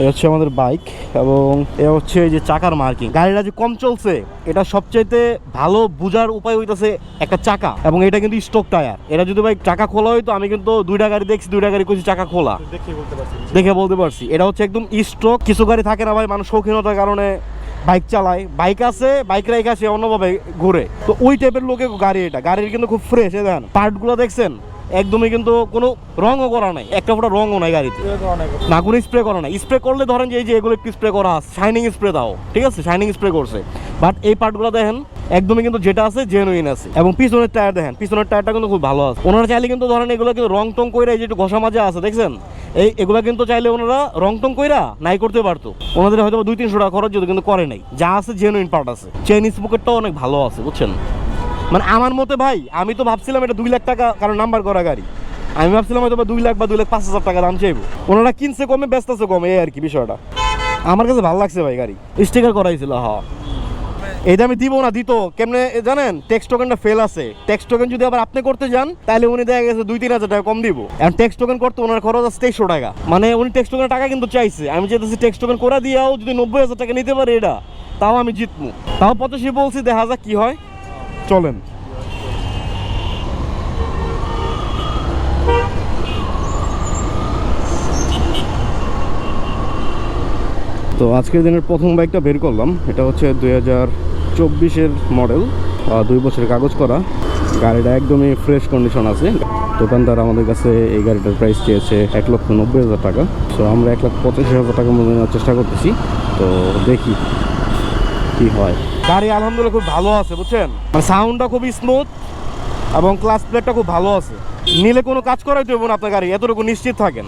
এই হচ্ছে আমাদের বাইক এবং এ হচ্ছে এই যে চাকার মার্কিং। গাড়িটা যে কম চলছে এটা সবচাইতে ভালো বোঝার উপায় হইতেছে একটা চাকা, এবং এটা কিন্তু স্টক টায়ার। এটা যদি ভাই চাকা খোলা হইতো, আমি কিন্তু দুইটা গাড়ি দেখছি, দুইটা গাড়ি কইছি চাকা খোলা, দেখে বলতে পারছি এটা হচ্ছে একদম স্টক। কিছু গাড়ি থাকে না ভাই, মানুষ শৌখিনতার কারণে বাইক চালায়, বাইক আছে, বাইক রেখে আসে অন্যভাবে ঘুরে, তো ওই টাইপের লোকে গাড়ি। এটা গাড়ির কিন্তু খুব ফ্রেশ। দেখেন পার্টগুলো দেখছেন, একদমই কিন্তু কোনো রঙও করা নাই, একটা ফোটা রঙও নাই গাড়িতে, না কোনো স্প্রে করা নাই। স্প্রে করলে ধরেন যে এই যে এগুলো একটু স্প্রে করা আছে, শাইনিং স্প্রে দাও, ঠিক আছে, শাইনিং স্প্রে করছে, বাট এই পার্টগুলো দেখেন একদমই কিন্তু যেটা আছে জেনুইন আছে। এবং পিছনের টায়ার দেখেন, পিছনের টায়ারটা কিন্তু খুব ভালো আছে। ওনারা চাইলে কিন্তু ধরেন এগুলো কিন্তু রং টং কইরা এই যে একটু ঘষা মাজা আছে দেখছেন, এগুলা কিন্তু চাইলে ওনারা রং টং কইরা নাই করতে পারতো, ওনাদের হয়তো 200-300 টাকা খরচ যেত, কিন্তু করে নাই। যা আছে জেনুইন পার্ট আছে। চেইন স্পকেটটাও অনেক ভালো আছে বুঝছেন। মানে আমার মতে ভাই, আমি তো ভাবছিলাম এটা 2 লাখ টাকা, কারণ নাম্বার করা গাড়ি, আমি ভাবছিলাম হয়তো 2 লাখ বা 2,05,000 টাকা দাম চাইবো। ওনারা কিনছে কমে, ব্যস্ত আছে কমে, এই আর কি বিষয়টা। আমার কাছে ভালো লাগছে ভাই। গাড়ি স্টিকার করাইছিল, হ্যাঁ এইটা আমি দিব না, দিত কেমনে জানেন, ট্যাক্স টোকেনটা ফেল আছে। ট্যাক্স টোকেন যদি আবার আপনি করতে যান, তাহলে উনি দেখা গেছে 2-3 হাজার টাকা কম দিব। এখন ট্যাক্স টোকেন করতে ওনার খরচ আছে 2300 টাকা। মানে উনি ট্যাক্স টোকেনের টাকা কিন্তু চাইছে, আমি চাইতেছি ট্যাক্স টোকেন করে দিয়াও যদি 90,000 টাকা নিতে পারে এটা, তাও আমি জিতবো। তাও 85 বলছি, দেখা যাক কি হয়। চলেন। তো আজকের দিনের প্রথম বাইকটা বের করলাম। এটা হচ্ছে 2024-এর মডেল, 2 বছরের কাগজ করা। গাড়িটা একদমই ফ্রেশ কন্ডিশন আছে। দোকানদার আমাদের কাছে এই গাড়িটার প্রাইস চেয়েছে 1,90,000 টাকা। তো আমরা 1,85,000 টাকা মনে নেওয়ার চেষ্টা করতেছি, তো দেখি কি হয়। গাড়ি আলহামদুলিল্লাহ খুব ভালো আছে বুঝছেন, মানে সাউন্ডটা খুবই স্মুথ এবং ক্লাস প্লেটটা খুব ভালো আছে। নিলে কোনো কাজ করাই দেবো না আপনার গাড়ি, এতটুকু নিশ্চিত থাকেন।